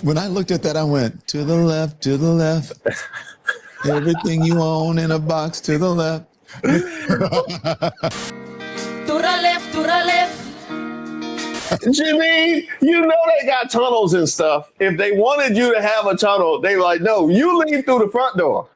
When I looked at that, I went, to the left, to the left. Everything you own in a box to the left. To the left, to the left. Jimmy, you know they got tunnels and stuff. If they wanted you to have a tunnel, they were like, no, you leave through the front door.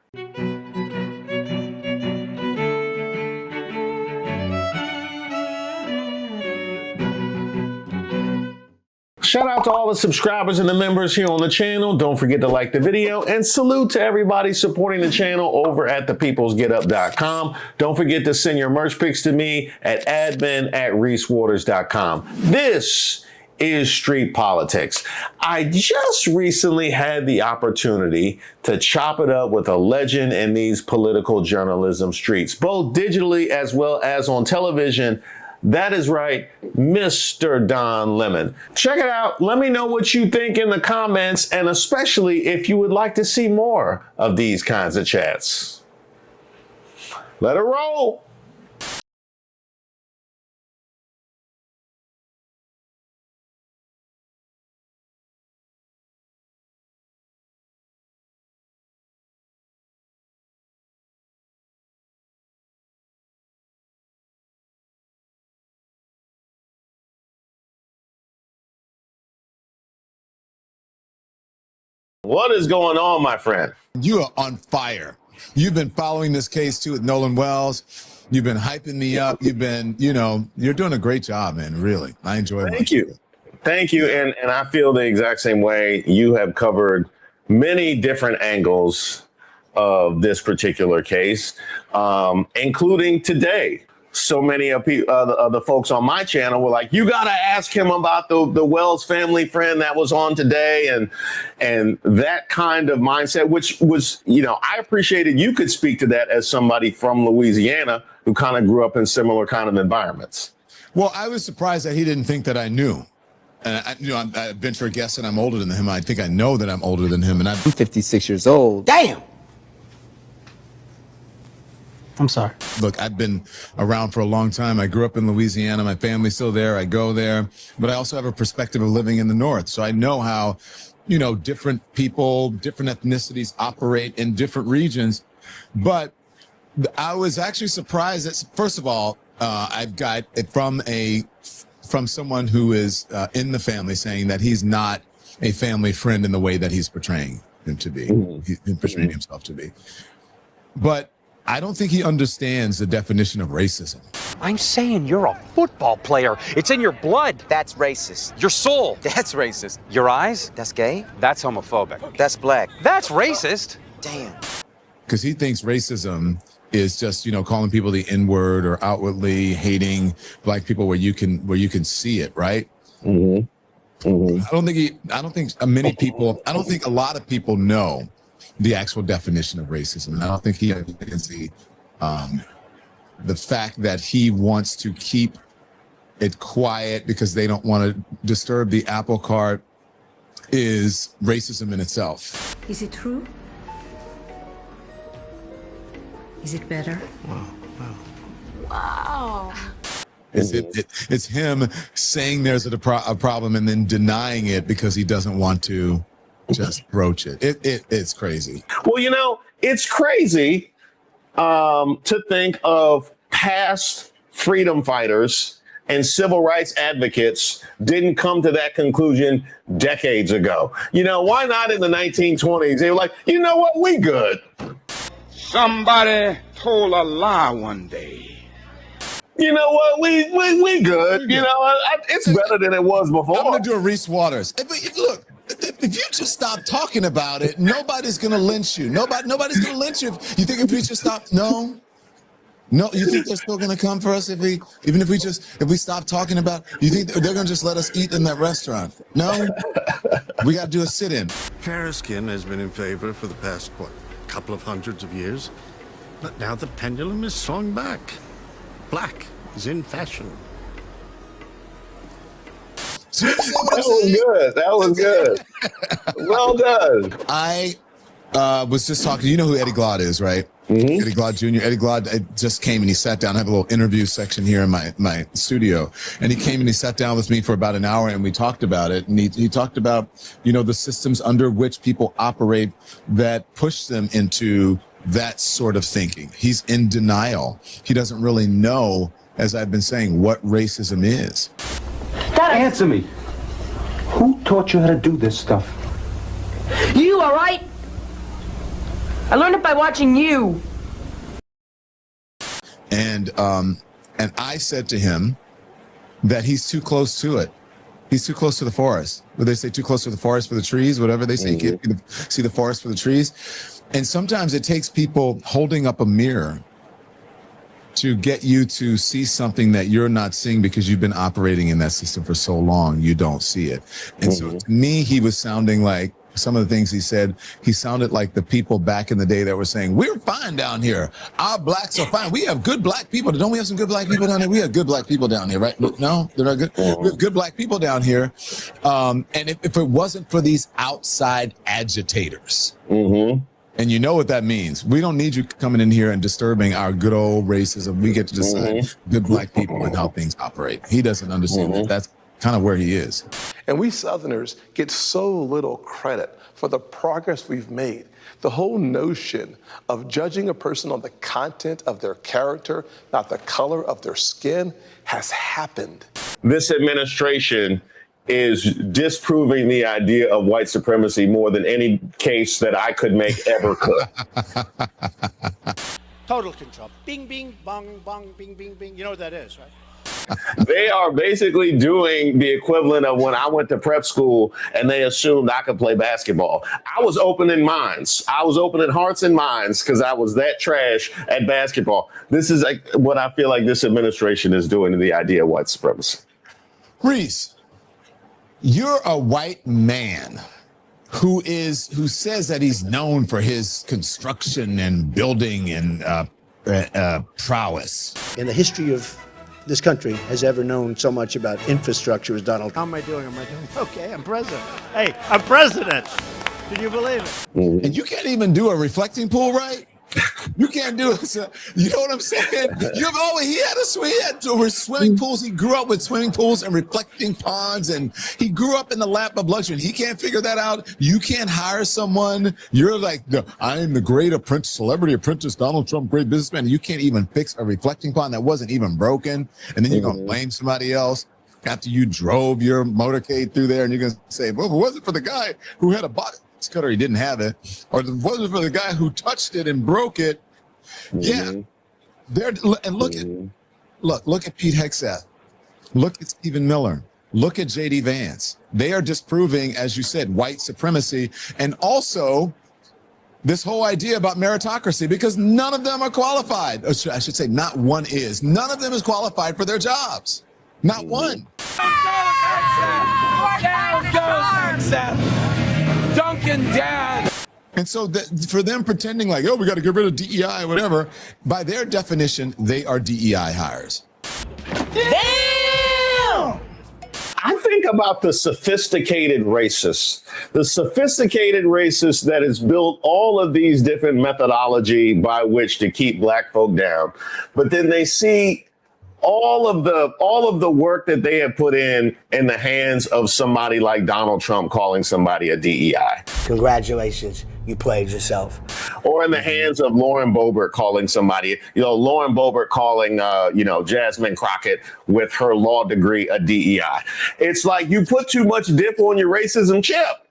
Shout out to all the subscribers and the members here on the channel. Don't forget to like the video, and salute to everybody supporting the channel over at thepeoplesgetup.com. Don't forget to send your merch pics to me at admin@ReeseWaters.com. This is Street Politics. I just recently had the opportunity to chop it up with a legend in these political journalism streets, both digitally as well as on television. That is right, Mr. Don Lemon. Check it out. Let me know what you think in the comments, and especially if you would like to see more of these kinds of chats. Let it roll. What is going on, my friend? You are on fire. You've been following this case too with Nolan Wells. You've been hyping me up. You've been, you're doing a great job, man. Really. I enjoy it. Thank you. Thank you. And I feel the exact same way. You have covered many different angles of this particular case, including today. So many of the folks on my channel were like, you got to ask him about the Wells family friend that was on today, and that kind of mindset, which was, I appreciated you could speak to that as somebody from Louisiana who kind of grew up in similar kind of environments. Well, I was surprised that he didn't think that I knew. And I venture a guess that I'm older than him. I think I know that I'm older than him. And I'm 56 years old. Damn. I'm sorry. Look, I've been around for a long time. I grew up in Louisiana. My family's still there. I go there. But I also have a perspective of living in the North. So I know how, different people, different ethnicities operate in different regions. But I was actually surprised that, first of all, I've got it from someone who is in the family saying that he's not a family friend in the way that he's portraying him to be. He's portraying himself to be. But I don't think he understands the definition of racism. I'm saying you're a football player. It's in your blood. That's racist. Your soul. That's racist. Your eyes. That's gay. That's homophobic. That's black. That's racist. Damn. Because he thinks racism is just, calling people the N-word or outwardly hating black people where you can see it, right? Mm-hmm. Mm-hmm. I don't think a lot of people know the actual definition of racism. I don't think he understands the fact that he wants to keep it quiet because they don't want to disturb the apple cart is racism in itself. Is it true? Is it better? Wow. It's him saying there's a problem and then denying it because he doesn't want to just broach it. It's crazy. Well, it's crazy to think of past freedom fighters and civil rights advocates didn't come to that conclusion decades ago. Why not in the 1920s? They were like, you know what? We good. Somebody told a lie one day. You know what? We good. It's better than it was before. I'm gonna do a Reese Waters. Look. If you just stop talking about it, nobody's gonna lynch you. Nobody's gonna lynch you. You think if we just stop? No. You think they're still gonna come for us if we stop talking about? You think they're gonna just let us eat in that restaurant? No. We gotta do a sit-in. Fairer skin has been in favor for the past couple of hundreds of years, but now the pendulum is swung back. Black is in fashion. That was good. Well done. I was just talking. You know who Eddie Glaude is, right? Eddie Glaude Jr. Eddie Glaude just came and he sat down. I have a little interview section here in my studio. And he came and he sat down with me for about an hour and we talked about it. And he talked about, the systems under which people operate that push them into that sort of thinking. He's in denial. He doesn't really know, as I've been saying, what racism is. Answer me. Who taught you how to do this stuff? You, all right? I learned it by watching you. And I said to him that he's too close to it. He's too close to the forest. Would they say too close to the forest for the trees? Whatever they say, you can't see the forest for the trees. And sometimes it takes people holding up a mirror to get you to see something that you're not seeing because you've been operating in that system for so long, you don't see it. And so to me, he was sounding like, some of the things he said, he sounded like the people back in the day that were saying, we're fine down here. Our blacks are fine. We have good black people. Don't we have some good black people down here? We have good black people down here, right? No, they're not good. We have good black people down here. And if it wasn't for these outside agitators, and you know what that means. We don't need you coming in here and disturbing our good old racism. We get to decide good black people and how things operate. He doesn't understand that. That's kind of where he is. And we Southerners get so little credit for the progress we've made. The whole notion of judging a person on the content of their character, not the color of their skin, has happened. This administration is disproving the idea of white supremacy more than any case that I could make ever could. Total control. Bing, bing, bong, bong, bing, bing, bing. You know what that is, right? They are basically doing the equivalent of when I went to prep school and they assumed I could play basketball. I was opening minds. I was opening hearts and minds because I was that trash at basketball. This is like what I feel like this administration is doing to the idea of white supremacy. Reese, you're a white man who says that he's known for his construction and building and prowess. In the history of this country has ever known so much about infrastructure as Donald Trump. How am I doing? Okay, I'm president. Hey, I'm president. Can you believe it? And you can't even do a reflecting pool, right? You can't do it. So, you know what I'm saying? He had swimming pools. He grew up with swimming pools and reflecting ponds, and he grew up in the lap of luxury. And he can't figure that out. You can't hire someone. You're like, I am the great apprentice, celebrity apprentice, Donald Trump, great businessman. You can't even fix a reflecting pond that wasn't even broken. And then you're going to blame somebody else after you drove your motorcade through there, and you're going to say, well, if it wasn't for the guy who had a box cutter, he didn't have it, or it wasn't for the guy who touched it and broke it. Yeah, and look at Pete Hegseth, look at Stephen Miller, look at JD Vance. They are disproving, as you said, white supremacy, and also this whole idea about meritocracy, because none of them are qualified. Or I should say, not one is. None of them is qualified for their jobs. Not one. Down goes Hegseth. Duncan down. And so for them pretending like, oh, we got to get rid of DEI or whatever, by their definition, they are DEI hires. Damn! I think about the sophisticated racist that has built all of these different methodology by which to keep black folk down. But then they see all of the work that they have put in the hands of somebody like Donald Trump calling somebody a DEI. Congratulations, you played yourself. Or in the hands of Lauren Boebert calling somebody, Lauren Boebert calling, Jasmine Crockett with her law degree a DEI. It's like you put too much dip on your racism chip.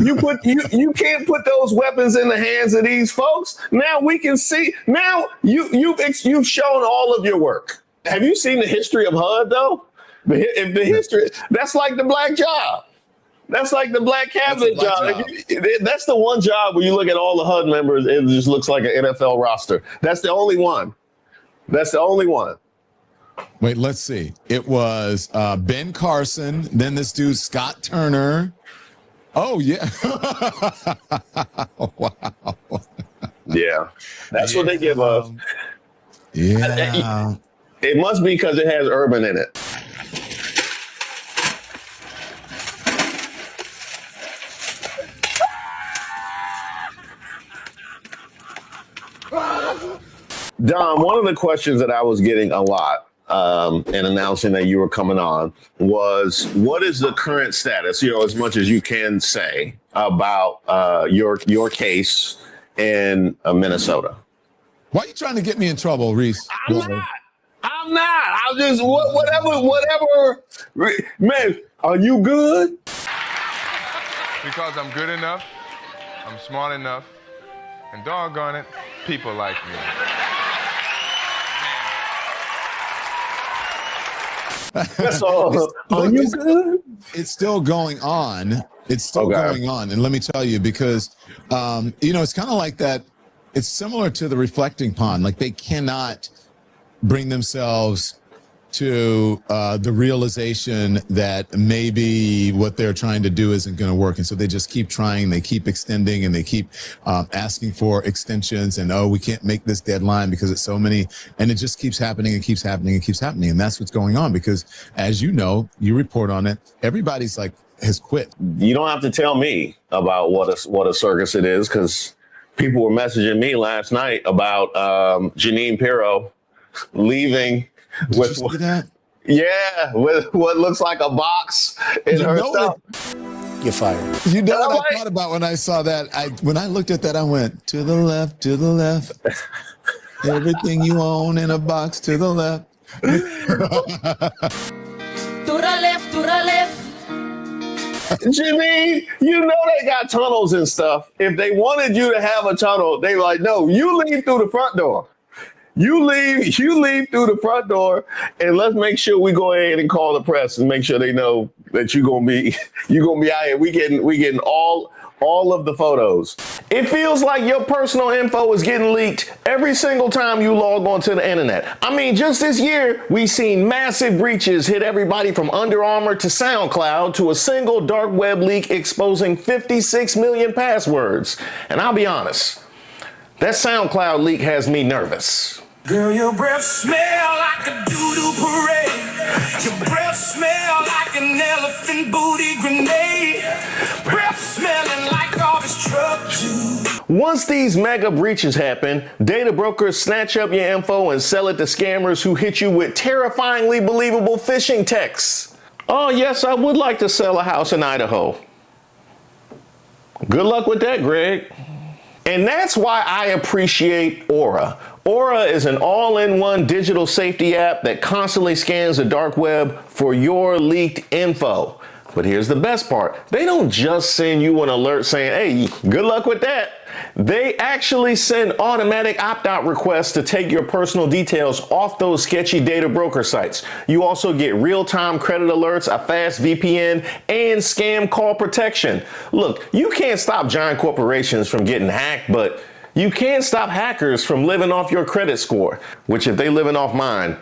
You can't put those weapons in the hands of these folks. Now we can see. Now you've shown all of your work. Have you seen the history of HUD, though? The history, that's like the black job. That's like the black cabinet job. That's the one job where you look at all the HUD members, it just looks like an NFL roster. That's the only one. Wait, let's see. It was Ben Carson, then this dude, Scott Turner. Oh, yeah. Wow. Yeah. That's what they give us. Yeah. It must be because it has urban in it. Don, one of the questions that I was getting a lot in announcing that you were coming on was, what is the current status, as much as you can say, about your case in Minnesota? Why are you trying to get me in trouble, Reese? I'm not. I'll just, whatever. Man, are you good? Because I'm good enough, I'm smart enough, and doggone it, people like me. That's all. Are you good? It's still going on. It's still going on. And let me tell you, because, it's kind of like that. It's similar to the reflecting pond. Like, they cannot bring themselves to the realization that maybe what they're trying to do isn't going to work. And so they just keep trying, they keep extending, and they keep asking for extensions. And, we can't make this deadline because it's so many. And it just keeps happening and keeps happening and keeps happening. And that's what's going on, because, as you know, you report on it, everybody's like, has quit. You don't have to tell me about what a circus it is, because people were messaging me last night about Janine Pirro leaving with what looks like a box in her stuff. You're fired. You know what I thought about when I saw that? When I looked at that, I went, to the left, to the left. Everything you own in a box, to the left. To the left, to the left. Janine, they got tunnels and stuff. If they wanted you to have a tunnel, they were like, no, you leave through the front door. You leave through the front door, and let's make sure we go ahead and call the press and make sure they know that you're gonna be out here. We getting all of the photos. It feels like your personal info is getting leaked every single time you log onto the internet. I mean, just this year, we've seen massive breaches hit everybody from Under Armour to SoundCloud, to a single dark web leak exposing 56 million passwords. And I'll be honest, that SoundCloud leak has me nervous. Girl, your breath smell like a doo-doo parade. Your breath smell like an elephant booty grenade. Breath smelling like garbage truck juice. Once these mega breaches happen, data brokers snatch up your info and sell it to scammers who hit you with terrifyingly believable phishing texts. Oh, yes, I would like to sell a house in Idaho. Good luck with that, Greg. And that's why I appreciate Aura. Aura is an all-in-one digital safety app that constantly scans the dark web for your leaked info. But here's the best part. They don't just send you an alert saying, hey, good luck with that. They actually send automatic opt-out requests to take your personal details off those sketchy data broker sites. You also get real-time credit alerts, a fast VPN, and scam call protection. Look, you can't stop giant corporations from getting hacked, but you can stop hackers from living off your credit score, which if they living off mine,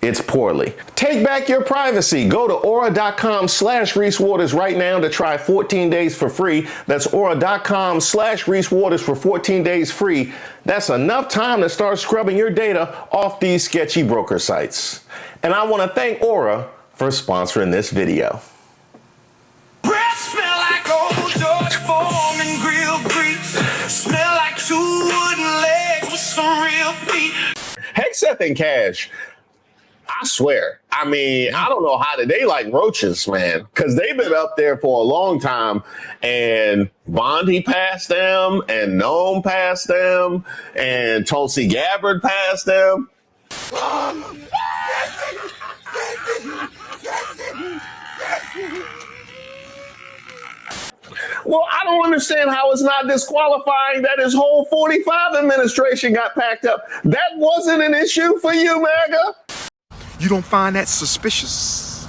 it's poorly. Take back your privacy. Go to aura.com/ReeseWaters right now to try 14 days for free. That's aura.com/ReeseWaters for 14 days free. That's enough time to start scrubbing your data off these sketchy broker sites. And I want to thank Aura for sponsoring this video. Breath smell like old George Foreman grill grease. Smell like two wooden legs with some real feet. Hexeth and Cash, I swear. I mean, I don't know how they like roaches, man, because they've been up there for a long time. And Bondi passed them, and Gnome passed them, and Tulsi Gabbard passed them. Well, I don't understand how it's not disqualifying that his whole 45 administration got packed up. That wasn't an issue for you, MAGA. You don't find that suspicious?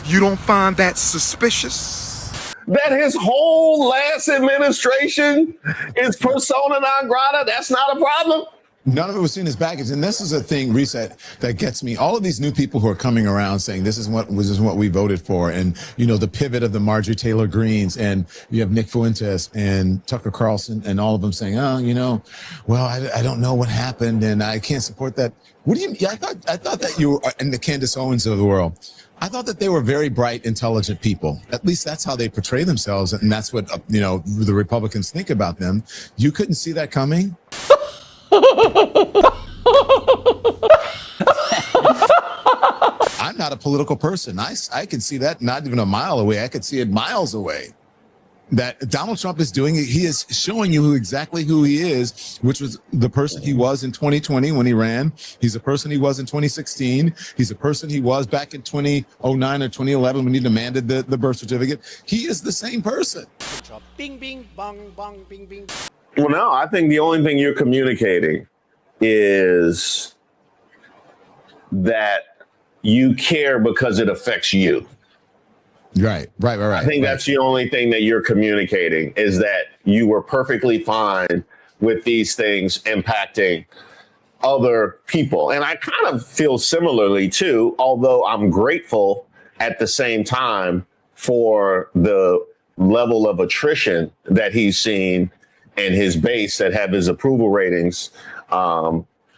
You don't find that suspicious? That his whole last administration is persona non grata? That's not a problem? None of it was seen as baggage. And this is a thing, Reese, that gets me. All of these new people who are coming around saying this is what we voted for. And, the pivot of the Marjorie Taylor Greens, and you have Nick Fuentes and Tucker Carlson and all of them saying, well, I don't know what happened and I can't support that. What do you mean? I thought that you were in the Candace Owens of the world. I thought that they were very bright, intelligent people. At least that's how they portray themselves. And that's what, the Republicans think about them. You couldn't see that coming? I'm not a political person. I can see that not even a mile away. I could see it miles away. That Donald Trump is doing it. He is showing you exactly who he is, which was the person he was in 2020 when he ring. He's the person he was in 2016. He's the person he was back in 2009 or 2011 when he demanded the birth certificate. He is the same person. Bing, bing, bong, bong, bing, bing. Well, no, I think the only thing you're communicating is that you care because it affects you. Right. I think that's the only thing that you're communicating, is that you were perfectly fine with these things impacting other people. And I kind of feel similarly too, although I'm grateful at the same time for the level of attrition that he's seen and his base that have his approval ratings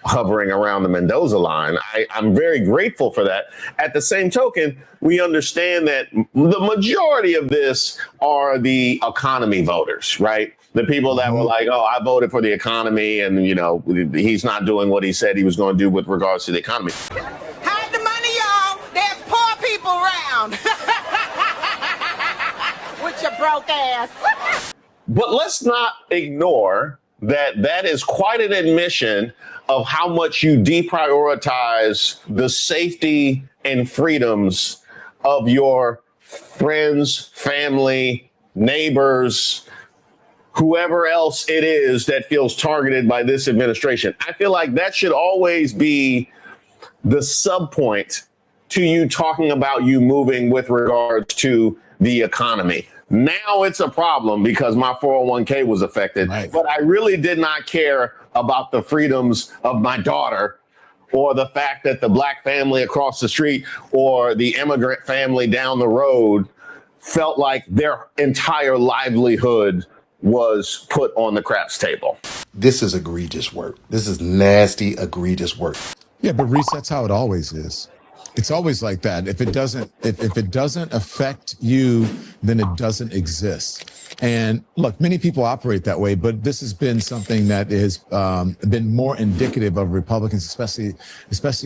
hovering around the Mendoza line. I'm very grateful for that. At the same token, we understand that the majority of this are the economy voters, right? The people that were like, oh, I voted for the economy, and, you know, he's not doing what he said he was going to do with regards to the economy. Hide the money, y'all. There's poor people around. With your broke ass. But let's not ignore that is quite an admission of how much you deprioritize the safety and freedoms of your friends, family, neighbors, whoever else it is that feels targeted by this administration. I feel like that should always be the sub point to you talking about you moving with regards to the economy. Now it's a problem because my 401k was affected, but I really did not care about the freedoms of my daughter, or the fact that the black family across the street or the immigrant family down the road felt like their entire livelihood was put on the craps table. This is egregious work. This is nasty, egregious work. Yeah, but Reese, that's how it always is. It's always like that. If it doesn't affect you, then it doesn't exist. And look, many people operate that way, but this has been something that has been more indicative of Republicans, especially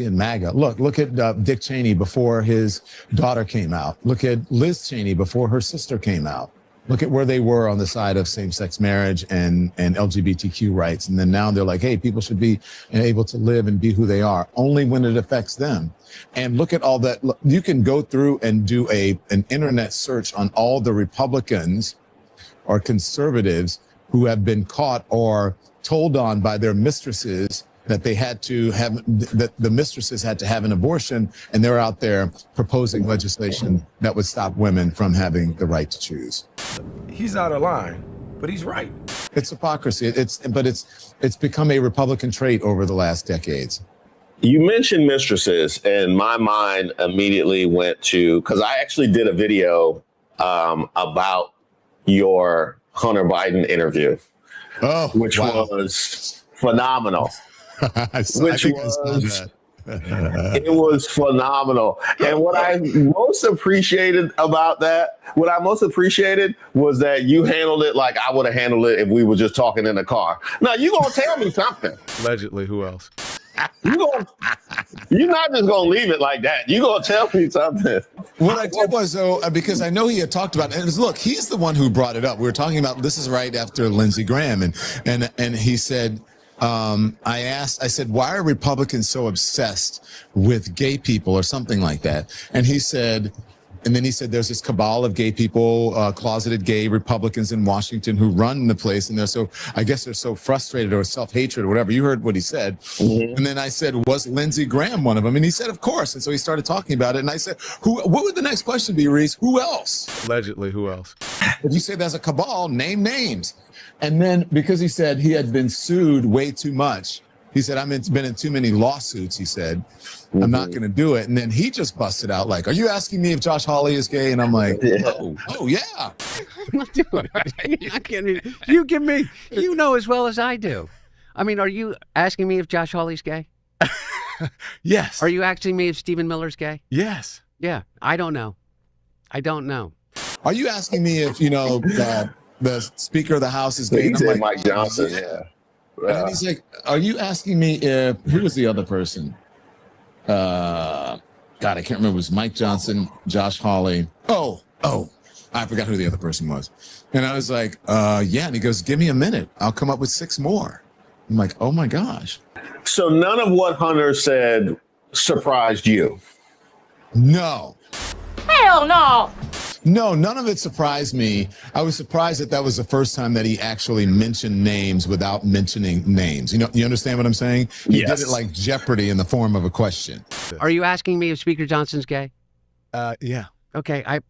in MAGA. Look at Dick Cheney before his daughter came out. Look at Liz Cheney before her sister came out. Look at where they were on the side of same-sex marriage and LGBTQ rights. And then now they're like, hey, people should be able to live and be who they are, only when it affects them. And look at all that. Look, you can go through and do an internet search on all the Republicans or conservatives who have been caught or told on by their mistresses that they had to have, that the mistresses had to have an abortion, and they're out there proposing legislation that would stop women from having the right to choose. He's out of line, but he's right. It's hypocrisy. It's become a Republican trait over the last decades. You mentioned mistresses, and my mind immediately went to, because I actually did a video about your Hunter Biden interview, which was phenomenal. It was phenomenal. And what I most appreciated about that, was that you handled it like I would have handled it if we were just talking in the car. Now, you going to tell me something. Allegedly, who else? You're not just going to leave it like that. You're going to tell me something. What I did was, though, because I know he had talked about it, and look, he's the one who brought it up. We were talking about, this is right after Lindsey Graham, and he said, I said, why are Republicans so obsessed with gay people or something like that? And he said, there's this cabal of gay people, closeted gay Republicans in Washington who run the place. And I guess they're so frustrated or self-hatred or whatever. You heard what he said. Mm-hmm. And then I said, was Lindsey Graham one of them? And he said, of course. And so he started talking about it. And I said, what would the next question be, Reese? Who else? Allegedly, who else? If you say there's a cabal, name names. And then because he said he had been sued way too much, he said, been in too many lawsuits, he said, I'm not going to do it. And then he just busted out like, are you asking me if Josh Hawley is gay? And I'm like, oh yeah. I'm not doing it. You're not kidding me. You give me, you know as well as I do. I mean, are you asking me if Josh Hawley's gay? Yes. Are you asking me if Stephen Miller's gay? Yes. Yeah. I don't know. Are you asking me if, the Speaker of the House is gay? He said Mike Johnson, yeah. And then he's like, are you asking me if, who was the other person? God, I can't remember. It was Mike Johnson, Josh Hawley. Oh, I forgot who the other person was. And I was like, yeah. And he goes, give me a minute. I'll come up with 6 more. I'm like, oh my gosh. So none of what Hunter said surprised you? No. Hell no. No, none of it surprised me. I was surprised that was the first time that he actually mentioned names without mentioning names. You know, you understand what I'm saying? He did it like Jeopardy in the form of a question. Are you asking me if Speaker Johnson's gay? Yeah. Okay. I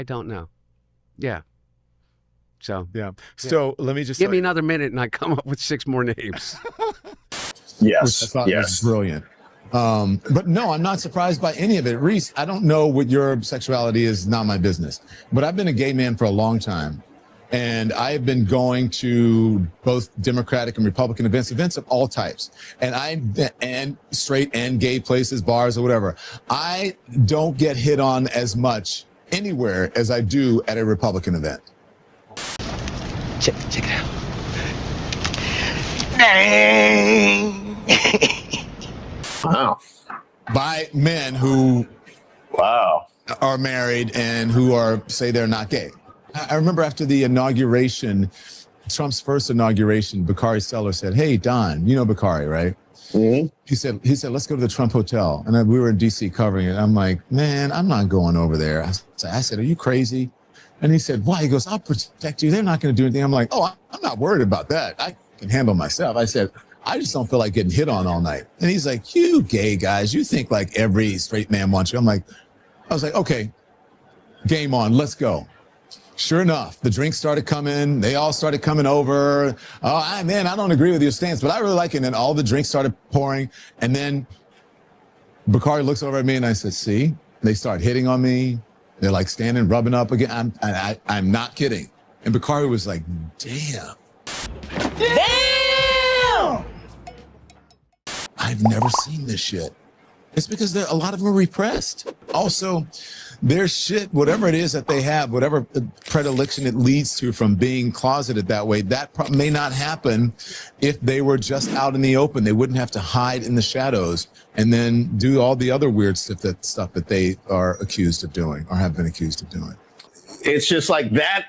don't know. Yeah. So So let me just give me another minute and I come up with 6 more names. Which I thought was brilliant. But no, I'm not surprised by any of it. Reese, I don't know what your sexuality is, not my business. But I've been a gay man for a long time. And I've been going to both Democratic and Republican events of all types. And straight and gay places, bars or whatever. I don't get hit on as much anywhere as I do at a Republican event. Check it out. Wow. By men who are married and who say they're not gay. I remember after the inauguration, Trump's first inauguration, Bakari Seller said, hey, Don, you know Bakari, right? Mm-hmm. He said, let's go to the Trump Hotel. And we were in D.C. covering it. I'm like, man, I'm not going over there. I said, are you crazy? And he said, why? He goes, I'll protect you. They're not going to do anything. I'm like, oh, I'm not worried about that. I can handle myself. I said, I just don't feel like getting hit on all night. And he's like, you gay guys, you think like every straight man wants you. I was like, okay, game on, let's go. Sure enough, the drinks started coming. They all started coming over. Oh, man, I don't agree with your stance, but I really like it. And then all the drinks started pouring. And then Bakari looks over at me and I said, see, they start hitting on me. They're like standing, rubbing up again. I'm not kidding. And Bakari was like, damn. Damn! I've never seen this shit. It's because a lot of them are repressed. Also, their shit, whatever it is that they have, whatever predilection it leads to from being closeted that way, that may not happen if they were just out in the open. They wouldn't have to hide in the shadows and then do all the other weird stuff that they are accused of doing or have been accused of doing. It's just like that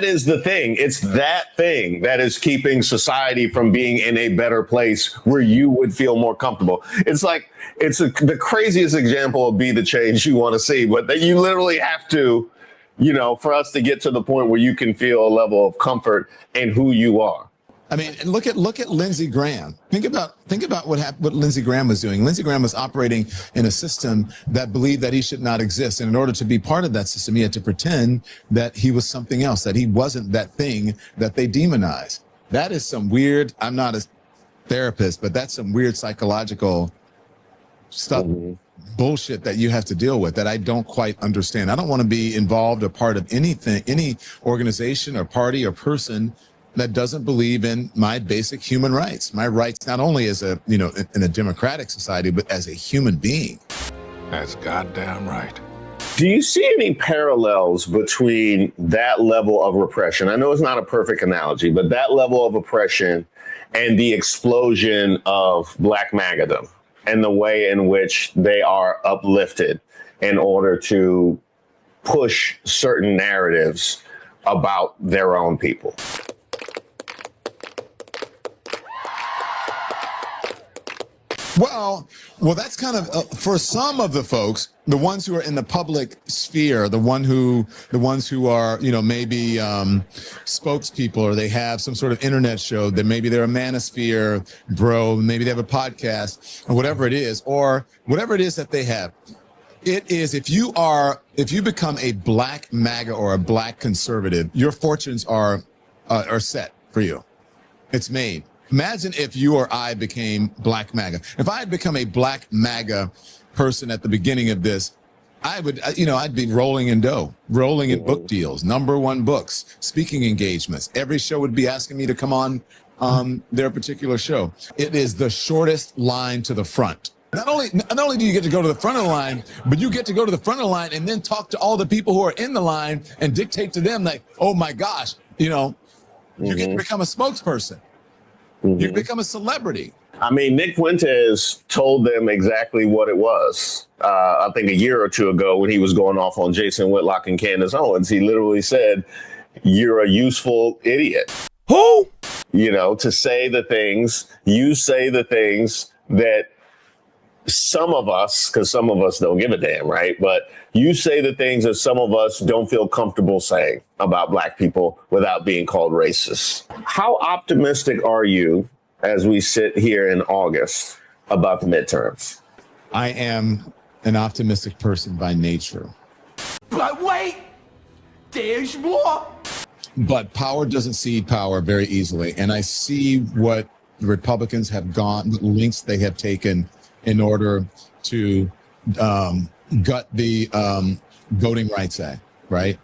is the thing. It's that thing that is keeping society from being in a better place where you would feel more comfortable. It's like, the craziest example of be the change you want to see, but that you literally have to, for us to get to the point where you can feel a level of comfort in who you are. I mean, look at Lindsey Graham. Think about what Lindsey Graham was doing. Lindsey Graham was operating in a system that believed that he should not exist. And in order to be part of that system, he had to pretend that he was something else, that he wasn't that thing that they demonize. That is some weird, I'm not a therapist, but that's some weird psychological stuff, bullshit that you have to deal with that I don't quite understand. I don't want to be involved or part of anything, any organization or party or person that doesn't believe in my basic human rights. My rights, not only as in a democratic society, but as a human being. That's goddamn right. Do you see any parallels between that level of repression? I know it's not a perfect analogy, but that level of oppression and the explosion of Black MAGAdom and the way in which they are uplifted in order to push certain narratives about their own people. Well, that's kind of for some of the folks, the ones who are in the public sphere, the ones who are, maybe spokespeople, or they have some sort of internet show, that maybe they're a manosphere bro, maybe they have a podcast or whatever it is that they have. It is, if you become a Black MAGA or a Black conservative, your fortunes are set for you. It's made. Imagine if you or I became Black MAGA. If I had become a Black MAGA person at the beginning of this, I'd be rolling in dough, rolling in book deals, #1 books, speaking engagements. Every show would be asking me to come on their particular show. It is the shortest line to the front. Not only do you get to go to the front of the line, but you get to go to the front of the line and then talk to all the people who are in the line and dictate to them like, oh my gosh, you get to become a spokesperson. You become a celebrity. I mean, Nick Fuentes told them exactly what it was. I think a year or two ago when he was going off on Jason Whitlock and Candace Owens, he literally said, "You're a useful idiot." Who? You know, to say the things, you say the things that some of us, because some of us don't give a damn, right? But you say the things that some of us don't feel comfortable saying about Black people without being called racist. How optimistic are you as we sit here in August about the midterms? I am an optimistic person by nature. But wait, there's more. But power doesn't cede power very easily. And I see what the Republicans have gone, the lengths they have taken in order to gut the Voting Rights Act, right?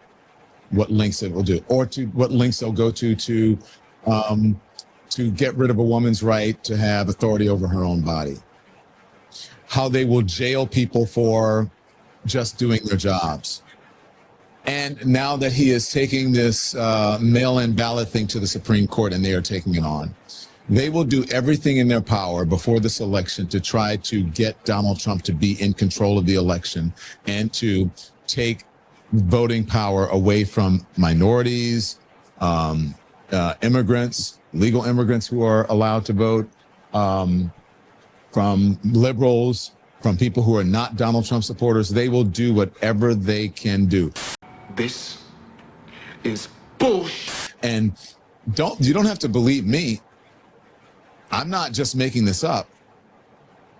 What lengths it will do, or to what lengths they'll go to get rid of a woman's right to have authority over her own body. How they will jail people for just doing their jobs. And now that he is taking this mail-in ballot thing to the Supreme Court and they are taking it on, they will do everything in their power before this election to try to get Donald Trump to be in control of the election and to take voting power away from minorities, immigrants, legal immigrants who are allowed to vote, from liberals, from people who are not Donald Trump supporters. They will do whatever they can do. This is bullshit. And you don't have to believe me. I'm not just making this up.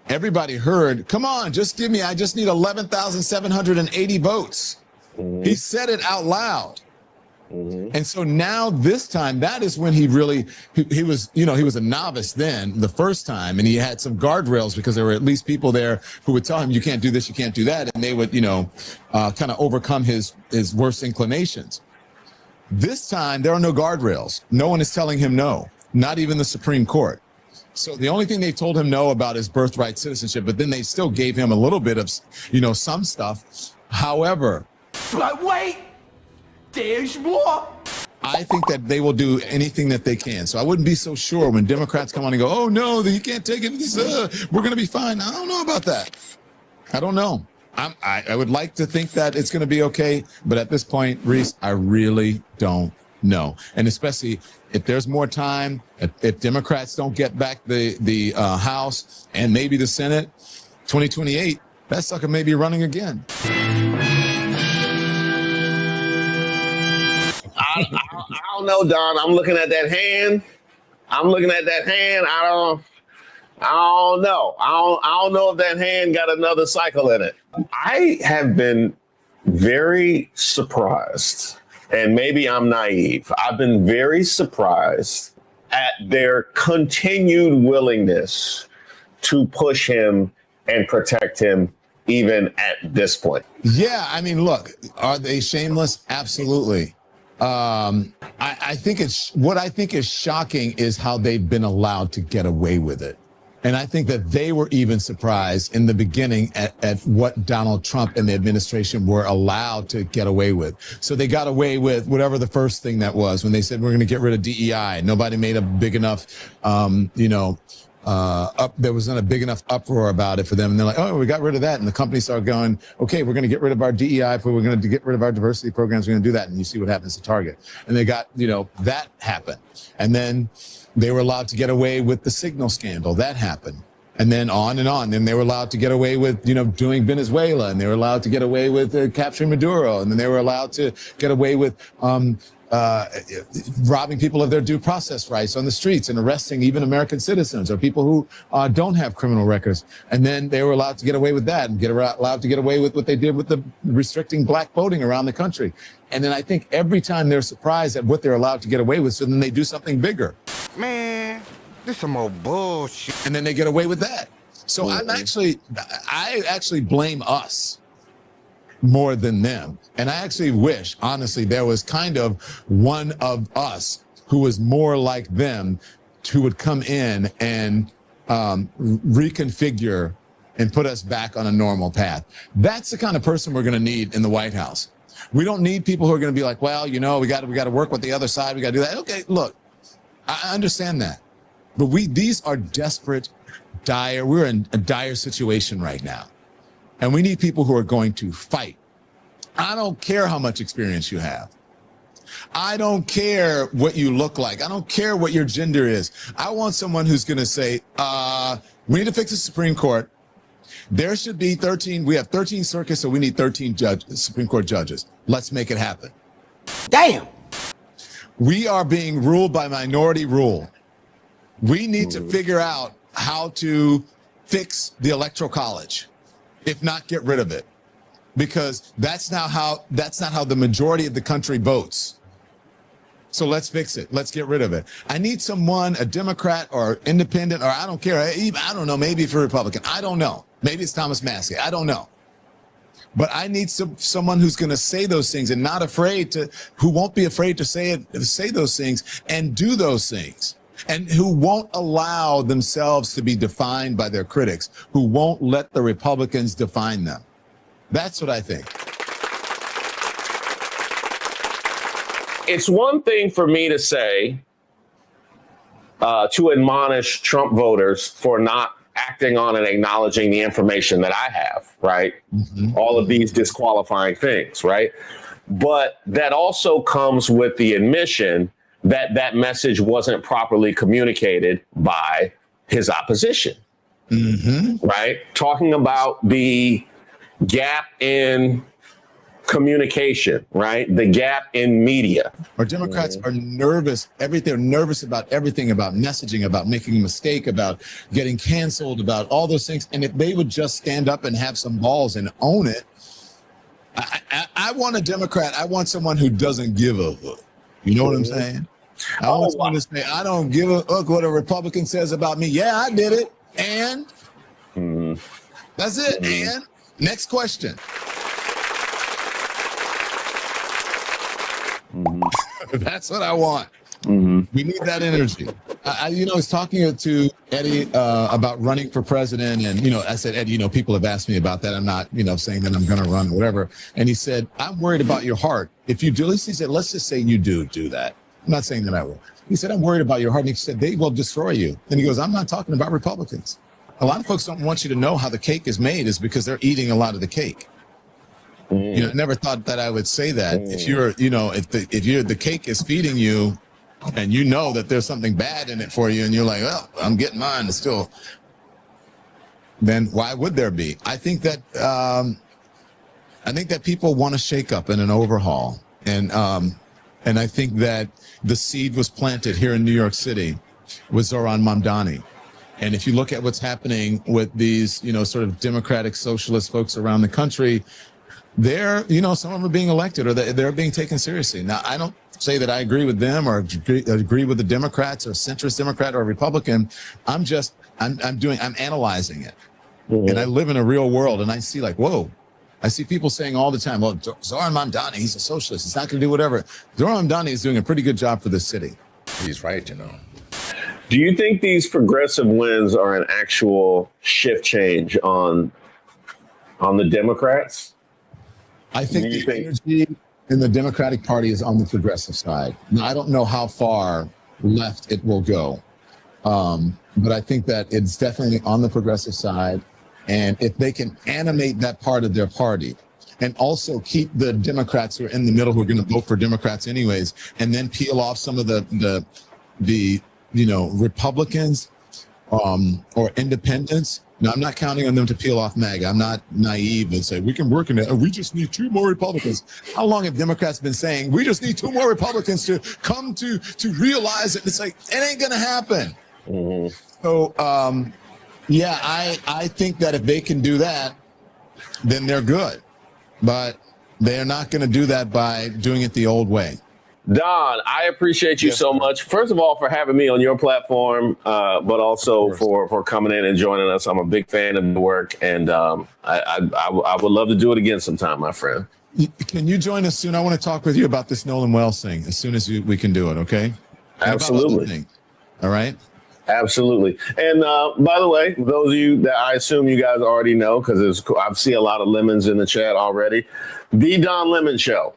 Everybody heard, come on, just give me, I just need 11,780 votes. He said it out loud. And so now this time, that is when he really, he was, you know, he was a novice then the first time, and he had some guardrails because there were at least people there who would tell him, you can't do this, you can't do that. And they would, you know, kind of overcome his worst inclinations. This time, there are no guardrails. No one is telling him no, not even the Supreme Court. So the only thing they told him no about is birthright citizenship, but then they still gave him a little bit of, you know, some stuff. However, but wait, there's more. I think that they will do anything that they can. So I wouldn't be so sure when Democrats come on and go, oh, no, you can't take it. We're going to be fine. I don't know about that. I don't know. I would like to think that it's going to be okay. But at this point, Reese, I really don't know. And especially if there's more time, if Democrats don't get back the House and maybe the Senate, 2028, that sucker may be running again. I don't know, Don. I'm looking at that hand. I don't know. I don't know if that hand got another cycle in it. I have been very surprised, and maybe I'm naive. I've been very surprised at their continued willingness to push him and protect him even at this point. Yeah, I mean, look, are they shameless? Absolutely. I think what I think is shocking is how they've been allowed to get away with it. And I think that they were even surprised in the beginning at what Donald Trump and the administration were allowed to get away with. So they got away with whatever the first thing that was when they said, we're going to get rid of DEI. Nobody made a big enough, there wasn't a big enough uproar about it for them. And they're like, oh, we got rid of that. And the companies started going, okay, we're going to get rid of our DEI, we're going to get rid of our diversity programs. We're going to do that. And you see what happens to Target. And they got, that happened. And then they were allowed to get away with the Signal scandal. That happened. And then on and on. Then they were allowed to get away with, doing Venezuela. And they were allowed to get away with capturing Maduro. And then they were allowed to get away with robbing people of their due process rights on the streets and arresting even American citizens or people who don't have criminal records. And then they were allowed to get away with that and allowed to get away with what they did with the restricting black voting around the country. And then I think every time they're surprised at what they're allowed to get away with, so then they do something bigger. Man, this some old bullshit. And then they get away with that. So I actually blame us more than them. And I actually wish, honestly, there was kind of one of us who was more like them, who would come in and reconfigure and put us back on a normal path. That's the kind of person we're going to need in the White House. We don't need people who are going to be like, well, we got to work with the other side. We got to do that. Okay, look, I understand that. But these are desperate, dire. We're in a dire situation right now. And we need people who are going to fight. I don't care how much experience you have. I don't care what you look like. I don't care what your gender is. I want someone who's going to say, we need to fix the Supreme Court. There should be 13. We have 13 circuits, so we need 13 Supreme Court judges. Let's make it happen. Damn. We are being ruled by minority rule. We need to figure out how to fix the Electoral College, if not get rid of it, because that's not how the majority of the country votes. So let's fix it. Let's get rid of it. I need someone, a Democrat or independent, or I don't care. I don't know. Maybe for Republican. I don't know. Maybe it's Thomas Maskey. I don't know. But I need someone who's going to say those things and not afraid to, who won't be afraid to say those things and do those things, and who won't allow themselves to be defined by their critics, who won't let the Republicans define them. That's what I think. It's one thing for me to say, to admonish Trump voters for not acting on and acknowledging the information that I have, right? All of these disqualifying things, right? But that also comes with the admission that that message wasn't properly communicated by his opposition, right? Talking about the gap in communication, right? The gap in media. Our Democrats are nervous. They're nervous about everything, about messaging, about making a mistake, about getting canceled, about all those things. And if they would just stand up and have some balls and own it, I want a Democrat. I want someone who doesn't give a fuck. You know what I'm saying? I want someone to say, I don't give a fuck what a Republican says about me. Yeah, I did it. And that's it. And next question. That's what I want. We need that energy. I was talking to Eddie about running for president, and I said, Eddie, people have asked me about that. I'm not, saying that I'm going to run or whatever. And he said, I'm worried about your heart. If you do this, he said, let's just say you do that. I'm not saying that I will. He said, I'm worried about your heart. And he said, they will destroy you. And he goes, I'm not talking about Republicans. A lot of folks don't want you to know how the cake is made is because they're eating a lot of the cake. I never thought that I would say that. If you're, if the cake is feeding you and you know that there's something bad in it for you and you're like, well, I'm getting mine still, then why would there be? I think that people want to shake up and an overhaul. And I think that the seed was planted here in New York City with Zoran Mamdani. And if you look at what's happening with these, sort of democratic socialist folks around the country, they're, some of them are being elected or they're being taken seriously. Now, I don't say that I agree with them or agree with the Democrats or centrist Democrat or Republican. I'm analyzing it. And I live in a real world and I see whoa, I see people saying all the time, well, Zoran Mamdani, he's a socialist. He's not going to do whatever. Zoran Mamdani is doing a pretty good job for this city. He's right, Do you think these progressive wins are an actual shift change on the Democrats? I think the energy in the Democratic Party is on the progressive side. Now, I don't know how far left it will go, but I think that it's definitely on the progressive side. And if they can animate that part of their party and also keep the Democrats who are in the middle, who are going to vote for Democrats anyways, and then peel off some of the Republicans or independents. Now, I'm not counting on them to peel off MAGA. I'm not naive and say we can work in it. We just need 2 more Republicans. How long have Democrats been saying we just need 2 more Republicans to come to realize it? It's like, it ain't going to happen. So, I think that if they can do that, then they're good. But they're not going to do that by doing it the old way. Don, I appreciate you so much. First of all, for having me on your platform, but also for coming in and joining us. I'm a big fan of the work, and I would love to do it again sometime, my friend. Can you join us soon? I want to talk with you about this Nolan Wells thing as soon as we can do it, okay? Absolutely. All right? Absolutely. And by the way, those of you that I assume you guys already know, because I see a lot of lemons in the chat already, The Don Lemon Show.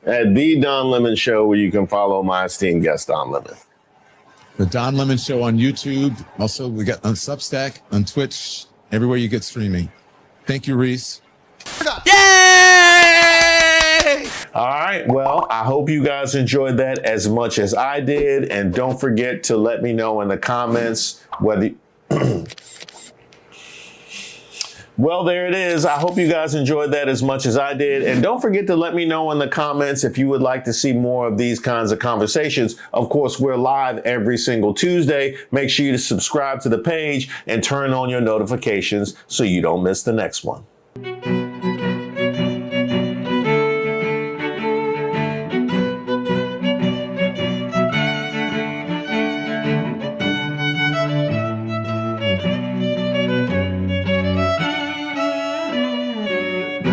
At The Don Lemon Show, where you can follow my esteemed guest, Don Lemon. The Don Lemon Show on YouTube. Also, we got on Substack, on Twitch, everywhere you get streaming. Thank you, Reese. Yay! All right. Well, I hope you guys enjoyed that as much as I did. And don't forget to let me know in the comments whether... Well, there it is. I hope you guys enjoyed that as much as I did. And don't forget to let me know in the comments if you would like to see more of these kinds of conversations. Of course, we're live every single Tuesday. Make sure you subscribe to the page and turn on your notifications so you don't miss the next one.